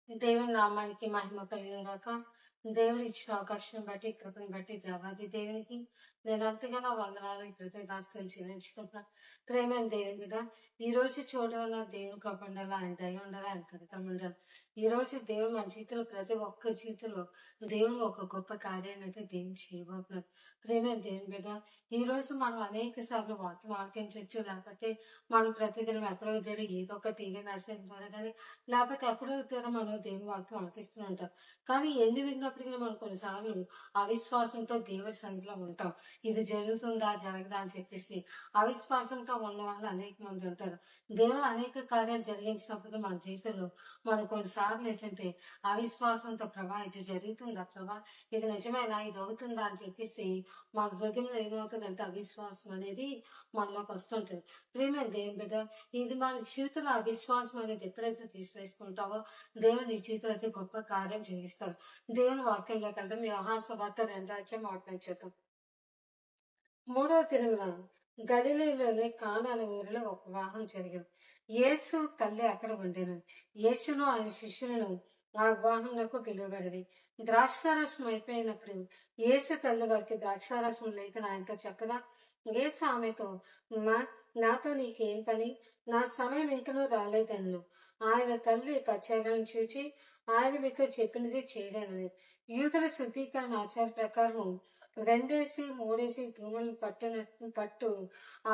దేవుని నామానికి మహిమ కలుగును గాక. దేవుడు ఇచ్చిన అవకాశం బట్టి, కృపను బట్టి దేవాది దేవునికి నేను ఎంతగానో వందనాలు, కృతజ్ఞతలు చెల్లించుకుంటున్నాను. ప్రేమైన దేవుని బిడ్డ, ఈ రోజు చూడాలన్న దేవుని కృప ఉండాలి, ఆయన దయ ఉండాలి, ఆయన కనికరం ఉండాలి. ఈ రోజు దేవుడు మన జీవితంలో ప్రతి ఒక్క జీవితంలో దేవుడు ఒక గొప్ప కార్యాన్ని అయితే దేవుడు చేయబోతున్నారు. ప్రేమైన దేవుని బిడ్డ, ఈ రోజు మనం అనేక సార్లు వాక్యం ఆలకించవచ్చు, లేకపోతే మనం ప్రతిదినం ఎక్కడో దగ్గర ఏదో ఒక టీవీ మెసేజ్ ద్వారా కానీ లేకపోతే ఎక్కడో దగ్గర మనం దేవుని వాక్యం ఆలకిస్తూ ఉంటాం. కానీ ఎన్ని విన్నప్పటికీ మనం కొన్నిసార్లు అవిశ్వాసంతో దేవుడి సన్నిధిలో ఉంటాం. ఇది జరుగుతుందా జరగదా అని చెప్పేసి అవిశ్వాసంతో ఉన్న వాళ్ళు అనేక మంది ఉంటారు. దేవుడు అనేక కార్యాలు జరిగించినప్పుడు మన జీవితంలో మనం కొన్నిసార్లు ఏంటంటే అవిశ్వాసంతో ప్రభా ఇది జరుగుతుందా, ప్రభా ఇది నిజమేనా, ఇది అవుతుందా అని చెప్పేసి మన హృదయంలో ఏమవుతుందంటే అవిశ్వాసం అనేది మనలోకి వస్తుంటుంది. ప్రియమైన దేవుని బిడ్డ, ఇది మన జీవితంలో అవిశ్వాసం అనేది ఎప్పుడైతే తీసివేసుకుంటావో దేవుడు నీ జీవితంలో అయితే గొప్ప కార్యం చేయిస్తారు. దేవుని వాక్యంలోకి వెళ్తాం. యోహాను సువార్త 2:1 చూద్దాం. 3వ దినమున గలిలయలోని కానా అనే ఊరిలో ఒక వివాహం జరిగింది. యేసు తల్లి అక్కడ ఉండెను. యేసును ఆయన శిష్యులను ఆ వివాహంలో పిలువబడింది. ద్రాక్షారసం అయిపోయినప్పుడు యేసు తల్లి వారికి ద్రాక్షారసం లేదని ఆయనతో చెప్పగా, యేసు ఆమెతో, మా నాతో నీకేం పని, నా సమయం ఇంకనూ రాలేదన్ను. ఆయన తల్లి పశ్చాత్తాపం చూచి, ఆయన మీతో చెప్పినది చేయలేనని. యూదుల శుద్ధీకరణ ఆచార ప్రకారం 2-3 తూములు పట్టు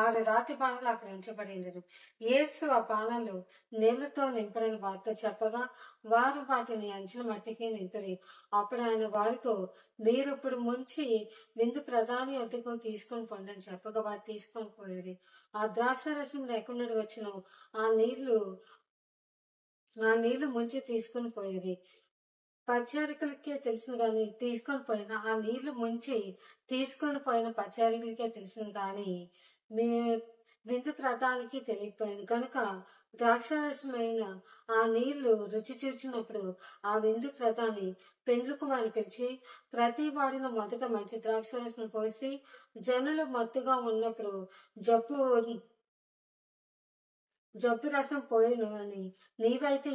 6 రాతి బాణాలు అక్కడ ఉంచబడింది. యేసు ఆ బాణాలు నీళ్లతో నింపడని వారితో చెప్పగా, వారు వాటిని అంచుల మట్టికి నింపిరి. అప్పుడు ఆయన వారితో, మీరు ఇప్పుడు ముంచి విందు ప్రధాని వద్దకు తీసుకొని పొండి అని చెప్పగా వారు తీసుకొని పోయేది. ఆ ద్రాక్ష రసం లేకుండా వచ్చిన ఆ నీళ్లు ముంచి తీసుకొని పోయేది. పరిచారికులకే తెలుసును కానీ తీసుకొని పోయిన ఆ నీళ్లు ముంచి తీసుకొని పోయిన పరిచారికులకే తెలుసును కానీ మీ విందు ప్రధానికి తెలియకపోయింది కనుక ద్రాక్షారసమైన ఆ నీళ్లు రుచి చూచినప్పుడు ఆ విందు ప్రధాని పెండ్లకు వారిని పిలిచి, ప్రతి వాడిన మొదట మంచి ద్రాక్షారసం పోసి జనులు మత్తుగా ఉన్నప్పుడు జబ్బు రసం పోయేను అని, నీవైతే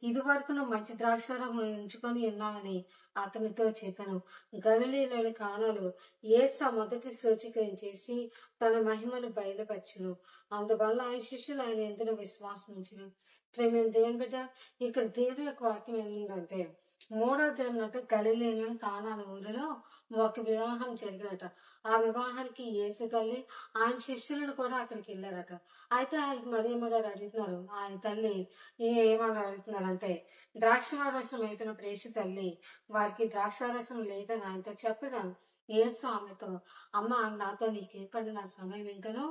ఇది వరకు నువ్వు మంచి ద్రాక్షారం ఉంచుకొని ఉన్నావని అతనితో చెప్పాను. గలిలీలోని కానాలో యేసు మొదటి సూచికను చేసి తన మహిమను బయలుపరచును. అందువల్ల ఆయన శిష్యులు ఆయన ఎందుకు విశ్వాసం ఉంచును. ప్రేమ దేవుని బిడ్డ, ఇక్కడ దేవుని యొక్క వాక్యం ఏమిటంటే, 3వ దినం గలిలీలోని కానా అనే ఊరిలో ఒక వివాహం జరిగినట. ఆ వివాహానికి యేసు తల్లి ఆయన శిష్యులను కూడా అక్కడికి వెళ్ళారట. అయితే ఆయనకి మరియమ్మ గారు అడుగుతున్నారు, ఆయన తల్లి ఏమని అడుగుతున్నారంటే, ద్రాక్షారసం అయిపోయినప్పుడు యేసు తల్లి వారికి ద్రాక్షారసం లేదని ఆయనతో చెప్పగా, యేసు ఆమెతో, అమ్మ నాతో నీకే పని, నా సమయం ఇంకనూ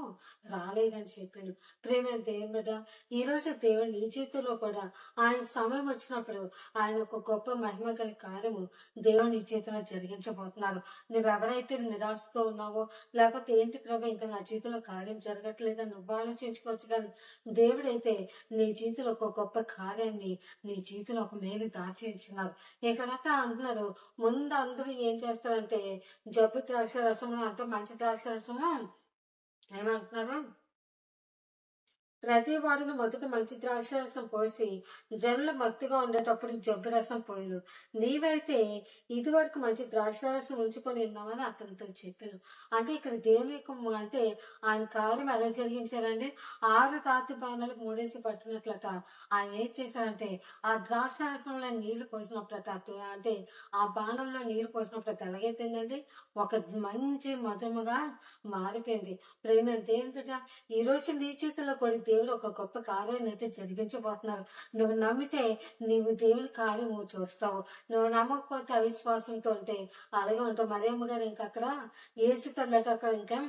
రాలేదని చెప్పాను. ప్రేమ దేవుని బిడ్డ, ఈ రోజు దేవుడు నీ జీవితంలో కూడా ఆయన సమయం వచ్చినప్పుడు ఆయన ఒక గొప్ప మహిమ గల కార్యము దేవుడు నీ జీవితంలో జరిగించబోతున్నారు. నువ్వెవరైతే నిరాశతో ఉన్నావో, లేకపోతే ఏంటి ప్రభు ఇంకా నా జీవితంలో కార్యం జరగట్లేదని నువ్వు ఆలోచించుకోవచ్చు, కానీ దేవుడైతే నీ జీవితంలో ఒక గొప్ప కార్యాన్ని, నీ జీవితంలో ఒక మేలు దాచించున్నారు. ఇక్కడంతా అంటున్నారు, ముందు అందరూ ఏం చేస్తారంటే జబ్బు ద్రాక్ష రసము అంటే మంచి ద్రాక్ష రసము ఏమంటున్నారు, ప్రతి వాడిని మొదట మంచి ద్రాక్షరసం పోసి జనులు మత్తుగా ఉండేటప్పుడు జబ్బు రసం పోయిను. నీవైతే ఇదివరకు మంచి ద్రాక్షారసం ఉంచుకొని ఉన్నామని అతనితో చెప్పాను. అంటే ఇక్కడ దేవుని యొక్క అంటే ఆయన కార్యం ఎలా జరిగించారంటే, 6 రాతి బాణాలు 3 పట్టినట్లట. ఆయన ఏం చేశారంటే ఆ ద్రాక్షారసంలో నీళ్లు పోసినప్పుడట, అంటే ఆ బాణంలో నీళ్లు పోసినప్పుడు ఎలాగైపోయిందండి, ఒక మంచి మధురముగా మారిపోయింది. ప్రేమ దేవుని బిడ్డ, ఈ రోజు నీ చేతిలో కూడా దేవుడు ఒక గొప్ప కార్యాన్ని అయితే జరిగించబోతున్నారు. నువ్వు నమ్మితే నీవు దేవుని కార్యము చూస్తావు. నువ్వు నమ్మకపోతే అవిశ్వాసంతో ఉంటే అలాగే ఉంటావు. మరియమ్మ గారు ఇంకా అక్కడ ఏసు తల్లట అక్కడ ఇంకా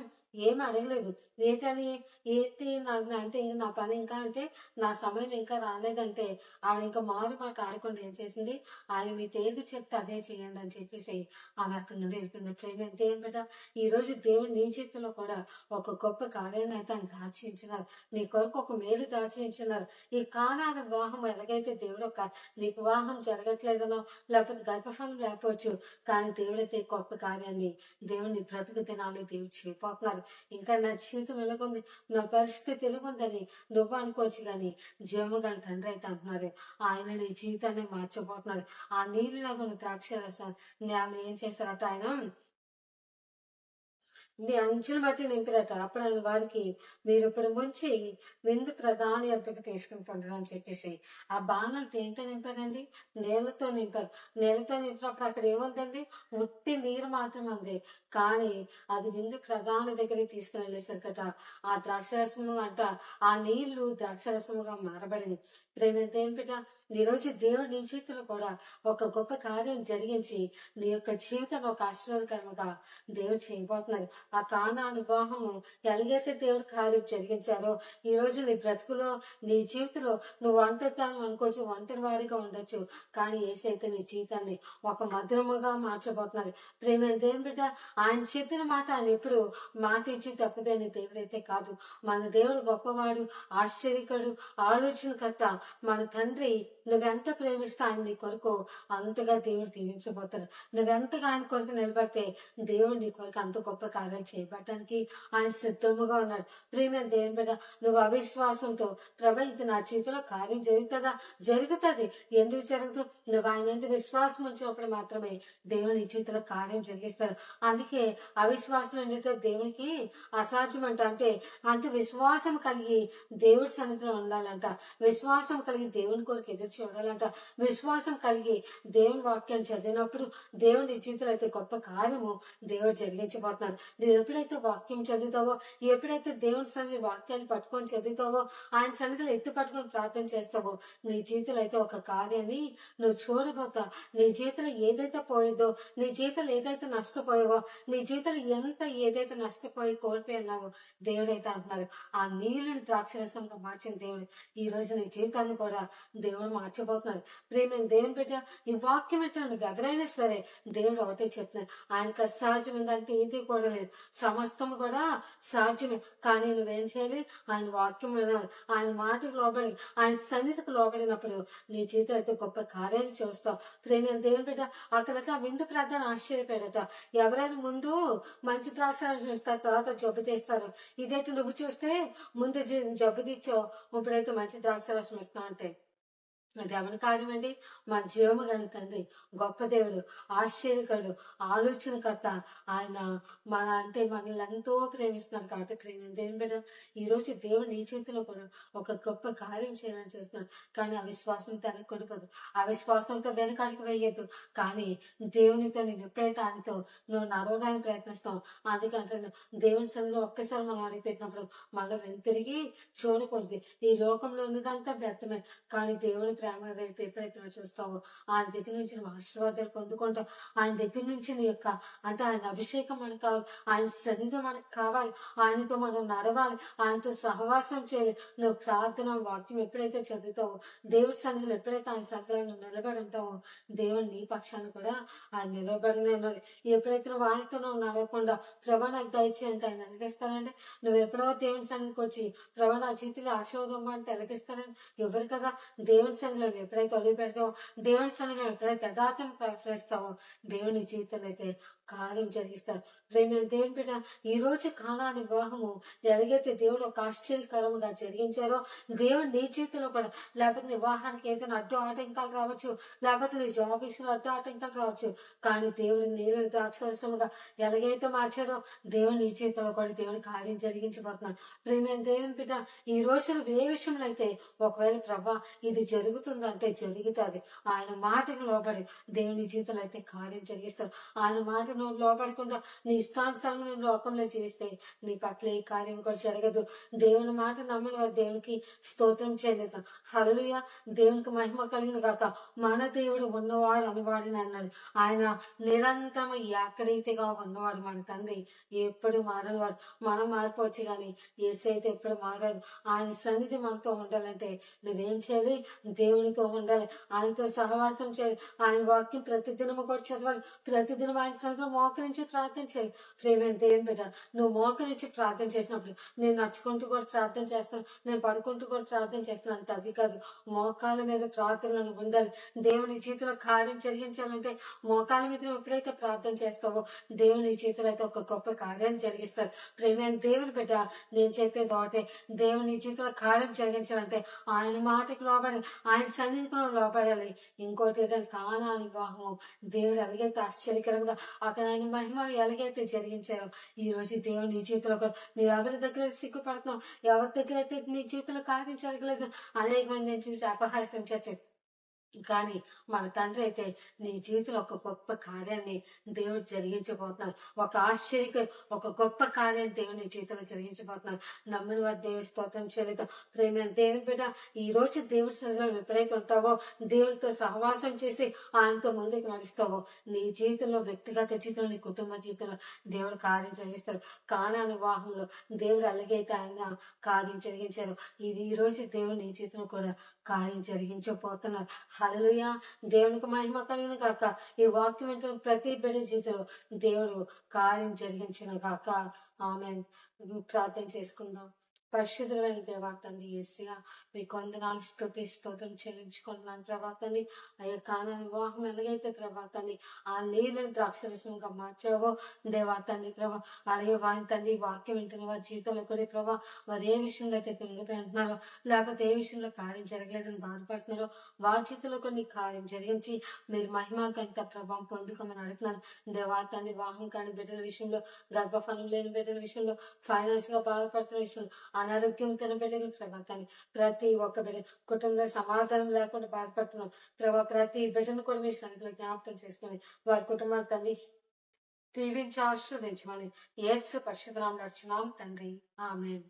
ఏమి అడగలేదు. ఏంటి నాకు అంటే ఇంక నా పని ఇంకా అంటే నా సమయం ఇంకా రాలేదంటే ఆవిడ ఇంకా మారు మాట ఆడకుండా ఏం చేసింది, ఆయన మీతో ఏది చెప్తే అదే చేయండి అని చెప్పేసి ఆమె అక్కడి నుండి వెళ్ళిపోయింది. ప్రేమ దేవుని బిడ్డ, ఈ రోజు దేవుడు నీ చేతిలో కూడా ఒక గొప్ప కార్యాన్ని అయితే ఆయన దాచించినారు. నీ కొరకు మనకు ఒక మేలు దాచేయించున్నారు. ఈ కానాను వివాహం ఎలాగైతే దేవుడు నీకు వివాహం జరగట్లేదనో, లేకపోతే గర్భఫలం లేకపోవచ్చు, కానీ దేవుడైతే గొప్ప కార్యాన్ని దేవుని బ్రతుకు దినాలు దేవుడు చేయబోతున్నారు. ఇంకా నా జీవితం ఎలాగుంది, నా పరిస్థితి ఎలాగుందని నువ్వు అనుకోవచ్చు, కానీ జీవము గల తండ్రి అయితే అంటున్నారు ఆయన నీ జీవితాన్ని మార్చబోతున్నారు. ఆ నీళ్ళు లాగా ద్రాక్ష రసాన్ని ఆయన ఏం చేశారట, ఆయన నీ అంచులు బట్టి నింపిరట. అప్పుడు ఆయన వారికి, మీరు ఇప్పుడు ముంచి విందు ప్రధాని వద్దకు తీసుకుని పండుగ అని చెప్పేసి ఆ బాణాలు దేంతో నింపారండి? నీళ్ళతో నింపారు. నీళ్ళతో నింపినప్పుడు అక్కడ ఏముందండి? ఉట్టి నీరు మాత్రం ఉంది. కానీ అది విందు ప్రధాని దగ్గరికి తీసుకుని వెళ్ళేసరికట ఆ ద్రాక్షరసము అంట, ఆ నీళ్లు ద్రాక్షరసముగా మారబడింది. ప్రేమ దేనిపిట, ఈరోజు దేవుడు నీ జీవితంలో కూడా ఒక గొప్ప కార్యం జరిగించి నీ యొక్క జీవితాన్ని ఒక ఆశీర్వాదకరంగా దేవుడు చేయబోతున్నారు. ఆ కానాను వివాహము ఎలాగైతే దేవుడు కార్యం జరిగించారో, ఈ రోజు నీ బ్రతుకులో, నీ జీవితంలో నువ్వు ఒంటరితనం అనుకోవచ్చు, ఒంటరి వారిగా ఉండొచ్చు, కానీ యేసైతే నీ జీవితాన్ని ఒక మధురముగా మార్చబోతున్నారు. ప్రేమ దేవుని బిడ్డ, ఆయన చెప్పిన మాట ఆయన ఎప్పుడు మాట ఇచ్చి తప్పిపోయిన దేవుడైతే కాదు. మన దేవుడు గొప్పవాడు, ఆశ్చర్యకరుడు, ఆలోచనకర్త. మన తండ్రి నువ్వెంత ప్రేమిస్తే ఆయన నీ కొరకు అంతగా దేవుడు దీవించబోతాడు. నువ్వెంతగా ఆయన కొరకు నిలబడితే దేవుడు నీ కొరకు అంత గొప్ప కార్యాలు చేయబడటానికి ఆయన సిద్ధముగా ఉన్నాడు. ప్రియమైన దేవుని బిడ్డ, నువ్వు అవిశ్వాసంతో ప్రభు ఇది నా జీవితంలో కార్యం జరుగుతుందా? జరుగుతుంది. ఎందుకు జరగదు? నువ్వు ఆయన ఎంత విశ్వాసం ఉంచినప్పుడు మాత్రమే దేవుని నీ జీవితంలో కార్యం జరిగిస్తాడు. అందుకే అవిశ్వాసం ఏంటంటే దేవునికి అసాధ్యం అంటే విశ్వాసం కలిగి దేవుడి సన్నిధిలో ఉండాలంట. విశ్వాసం కలిగి దేవుని కొరకు ఎదురు చూడాలంట. విశ్వాసం కలిగి దేవుని వాక్యం చదివినప్పుడు దేవుని జీవితంలో అయితే గొప్ప కార్యము దేవుడు జరిగించబోతున్నారు. నువ్వు ఎప్పుడైతే వాక్యం చదువుతావో, ఎప్పుడైతే దేవుని సన్నిధి వాక్యాన్ని పట్టుకొని చదువుతావో, ఆయన సన్నిధిలో ఎత్తు పట్టుకొని ప్రార్థన చేస్తావో, నీ జీవితంలో అయితే ఒక కార్యాన్ని నువ్వు చూడబోతావు. నీ జీవితంలో ఏదైతే పోయేదో, నీ జీవితంలో ఏదైతే నష్టపోయావో, నీ జీవితంలో ఏదైతే నష్టపోయి కోల్పోయినావో, దేవుడైతే అంటున్నారు ఆ నీళ్ళని ద్రాక్షరసంగా మార్చిన దేవుడు ఈ రోజు నీ జీవితాన్ని కూడా దేవుడు మార్చబోతున్నాడు. ప్రేమైన దేవుని బిడ్డ, ఈ వాక్యం అంటే నువ్వు ఎవరైనా సరే దేవుడు ఒకటే చెప్తున్నాడు, ఆయనకు అసాధ్యం ఏంటంటే ఏది కూడా లేదు. సమస్తము కూడా సాధ్యమే. కానీ నువ్వేం చేయాలి? ఆయన వాక్యం వినాలి, ఆయన మాటకు లోబడి, ఆయన సన్నిధికి లోబడినప్పుడు నీ జీవితం అయితే గొప్ప కార్యాలు చూస్తావు. ప్రేమైన దేవుని బిడ్డ, అక్కడ విందు ప్రార్థన ఆశ్చర్యపడట. ఎవరైనా ముందు మంచి ద్రాక్షాలు చూస్తారు, తర్వాత జబ్బు తీస్తారు. ఇదైతే నువ్వు చూస్తే ముందు జబ్బు తీర్చావు, ఇప్పుడైతే మంచి ద్రాక్షారసం ఇస్తున్నావు అంటే అది ఎవరి కార్యం అండి? మన జీవము గల తండ్రి, గొప్ప దేవుడు, ఆశ్చర్యకరుడు, ఆలోచనకర్త. ఆయన మనల్ని ఎంతో ప్రేమిస్తున్నారు. కాబట్టి ప్రేమ దేవుని బిడ్డ, ఈ రోజు దేవుడు నీ చేతిలో కూడా ఒక గొప్ప కార్యం చేయాలని చూస్తున్నాడు. కానీ అవిశ్వాసంతో వెనకూడదు, అవిశ్వాసంతో వెనకాడికి వేయద్దు. కానీ దేవునితో నువ్వు ఎప్పుడైతే ఆయనతో నువ్వు నడవడానికి ప్రయత్నిస్తావు, అందుకంటే దేవుని సన్నిధిలో ఒక్కసారి మనం అడిగిపెట్టినప్పుడు మళ్ళీ వెనుతిరిగి చూడకూడదు. ఈ లోకంలో ఉన్నదంతా వ్యర్థమే, కానీ దేవుని ప్రేమ వైపు ఎప్పుడైతే నువ్వు చూస్తావో, ఆయన దగ్గర నుంచి నువ్వు ఆశీర్వాదాలు పొందుకుంటావు. ఆయన దగ్గర నుంచి నీ యొక్క ఆయన అభిషేకం మనకు కావాలి, ఆయన సన్నిధి మనకు కావాలి, ఆయనతో మనం నడవాలి, ఆయనతో సహవాసం చేయాలి. నువ్వు ప్రార్థన వాక్యం ఎప్పుడైతే చదువుతావో, దేవుడి సన్నిధిలో ఎప్పుడైతే ఆయన సన్నిధిలో నువ్వు నిలబడి ఉంటావో, దేవుడు నీ పక్షాన్ని కూడా ఆయన నిలబడినే ఉన్నది. ఎప్పుడైతే నువ్వు ఆయనతో నువ్వు నడవకుండా ప్రభా నాకు దయచేయంటే ఆయన ఎలగిస్తానంటే, నువ్వు ఎప్పుడో దేవుని సన్నిధికి వచ్చి ప్రభా నా జీవితంలో ఆశీర్వాదం అంటే ఎలగిస్తానని ఎవరు కదా? దేవుని సన్నిధిలో ఎప్పుడైతే అడుగు పెడతావో, దేవుని సన్నిధిలో ఎప్పుడైతే యథార్థం ప్రకటిస్తావో, దేవుని జీవితంలో అయితే కార్యం జరిగిస్తారు. ప్రేమ దేవుని బిడ్డ, ఈ రోజు కాలాన్ని వివాహము ఎలాగైతే దేవుడు ఒక ఆశ్చర్యకరముగా జరిగించారో, దేవుడు నీ జీవితంలో కూడా, లేకపోతే నీ వివాహానికి ఏదైనా అడ్డు ఆటంకాలు రావచ్చు, లేకపోతే నీ జాబ్ విషయంలో అడ్డు ఆటంకాలు రావచ్చు, కానీ దేవుడు నీళ్ళని ద్రాక్షరసముగా ఎలాగైతే మార్చాడో, దేవుడు నీ జీవితంలో కూడా దేవుని కార్యం జరిగించబోతున్నాడు. ప్రేమ దేవుని బిడ్డ, ఈ రోజు నువ్వు ఏ విషయంలో అయితే ఒకవేళ ప్రభా ఇది జరుగుతుందంటే జరుగుతుంది, ఆయన మాటకు లోబడి దేవుని జీవితంలో అయితే కార్యం జరిగిస్తారు. ఆయన మాట నువ్వు లోపడకుండా నీ ఇష్టానుసారం నువ్వు లోకంలో జీవిస్తే నీ పట్ల ఈ కార్యం కూడా జరగదు. దేవుని మాట నమ్మని వారు దేవునికి స్తోత్రం చేయలేదు. హల్లెలూయా, దేవునికి మహిమ కలిగిన గాక. మన దేవుడు ఉన్నవాడు అనువాడిని అన్నాడు. ఆయన నిరంతరం ఏకరీతిగా ఉన్నవాడు. మన తండ్రి ఎప్పుడు మారనివాడు. మనం మారిపోవచ్చు, కానీ యేసు అయితే ఎప్పుడు మారాడు. ఆయన సన్నిధి మనతో ఉండాలంటే నువ్వేం చేయాలి? దేవునితో ఉండాలి, ఆయనతో సహవాసం చేయాలి, ఆయన వాక్యం ప్రతిదినము కూడా చదవాలి, ప్రతిదినం ఆయన సన్నిధిలో మోకరించి ప్రార్థన చేయాలి. ప్రేమైన దేవుని బిడ్డ, నువ్వు మోకరించి ప్రార్థన చేసినప్పుడు నేను నడుచుకుంటూ కూడా ప్రార్థన చేస్తాను, నేను పడుకుంటూ కూడా ప్రార్థన చేస్తాను అంటే అది కాదు. మోకాళ్ళ మీద ప్రార్థనలు ఉండాలి. దేవుని జీవితంలో కార్యం జరిగించాలంటే మోకాళ్ళ మీద నువ్వు ఎప్పుడైతే ప్రార్థన చేస్తావో దేవుని జీవితంలో అయితే ఒక గొప్ప కార్యాన్ని జరిగిస్తారు. ప్రేమైన దేవుని బిడ్డ, నేను చెప్పేది ఒకటే, దేవుని జీవితంలో కార్యం జరిగించాలంటే ఆయన మాటకు లోబడాలి, ఆయన సన్నిధికి లోబడాలి. ఇంకోటి ఏంటంటే కానాని వివాహము దేవుడు ఎలాగైతే ఆశ్చర్యకరంగా అక్కడ ఆయన మహిమ ఎలాగైతే జరిగించారో ఈ రోజు దేవుడు నీ జీవితంలో కూడా నువ్వు ఎవరి దగ్గర సిగ్గుపడుతున్నావు, ఎవరి దగ్గర అయితే నీ జీవితంలో కార్యం జరగలేదు అనేక మంది నేను చూసి అపహాస్యం కానీ మన తండ్రి అయితే నీ జీవితంలో ఒక గొప్ప కార్యాన్ని దేవుడు జరిగించబోతున్నాడు. ఒక గొప్ప కార్యాన్ని దేవుడు నీ జీవితంలో జరిగించబోతున్నాడు. నమ్మిన వారి దేవుడి స్తోత్రం చెల్లిద్దాం. ప్రేమ దేవుని బిడ్డ, ఈ రోజు దేవుడి సన్నిధిలో ఎప్పుడైతే ఉంటావో, దేవుడితో సహవాసం చేసి ఆయనతో ముందుకు నడుస్తావో, నీ జీవితంలో, వ్యక్తిగత జీవితంలో, నీ కుటుంబ జీవితంలో దేవుడు కార్యం జరిగిస్తారు. కానాని వివాహంలో దేవుడు అలాగైతే ఆయన కార్యం జరిగించారు, ఇది ఈ రోజు దేవుడు నీ జీవితంలో కూడా కార్యం జరిగించబోతున్నారు. హల్లెలూయా, దేవునికి మహిమ కలిగిన కాక. ఈ వాక్యం వింటున్న ప్రతి బిడ్డ జీవితంలో దేవుడు కార్యం జరిగించిన కాక. ఆమేన్. ప్రార్థన చేసుకుందాం. పరిశుద్ధమైన దేవా తండ్రి యేసయ్యా, మీకు వందనాలు, స్తుతి స్తోత్రం చెల్లించుకుంటున్నాను ప్రభా తండ్రి. అయ్యా కానాని వివాహం ఎలాగైతే ప్రభా తండ్రి ఆ నీళ్ళని ద్రాక్షరసంగా మార్చావో దేవా తండ్రి ప్రభా, అలాగే వారి తండ్రి వాక్యం వింటున్న వారి జీవితంలో కూడా ప్రభా, వారు ఏ విషయంలో అయితే కృంగిపోయి ఉంటున్నారో, లేకపోతే ఏ విషయంలో కార్యం జరగలేదని బాధపడుతున్నారో, వారి జీవితంలో కొన్ని కార్యం జరిగించి మీరు మహిమ కంట ప్రభావం పొందుకోమని అడుగుతున్నాను దేవా తండ్రి. వివాహం కాని బిడ్డల విషయంలో, గర్భఫలం లేని బిడ్డల విషయంలో, ఫైనాన్స్ గా బాధపడుతున్న విషయంలో, అనారోగ్యం తన బిడ్డలు ప్రభా తండ్రి, ప్రతి ఒక్క బిడ్డ కుటుంబంలో సమాధానం లేకుండా బాధపడుతున్నాం ప్రభా, ప్రతి బిడ్డను కూడా మీ సన్నిధిలో జ్ఞాపకం చేసుకుని వారి కుటుంబాలు తండ్రి దీవించి ఆశీర్వదించమని యేసు పరిశుద్ధ నామములో అడుగుచున్నాం తండ్రి. ఆమేన్.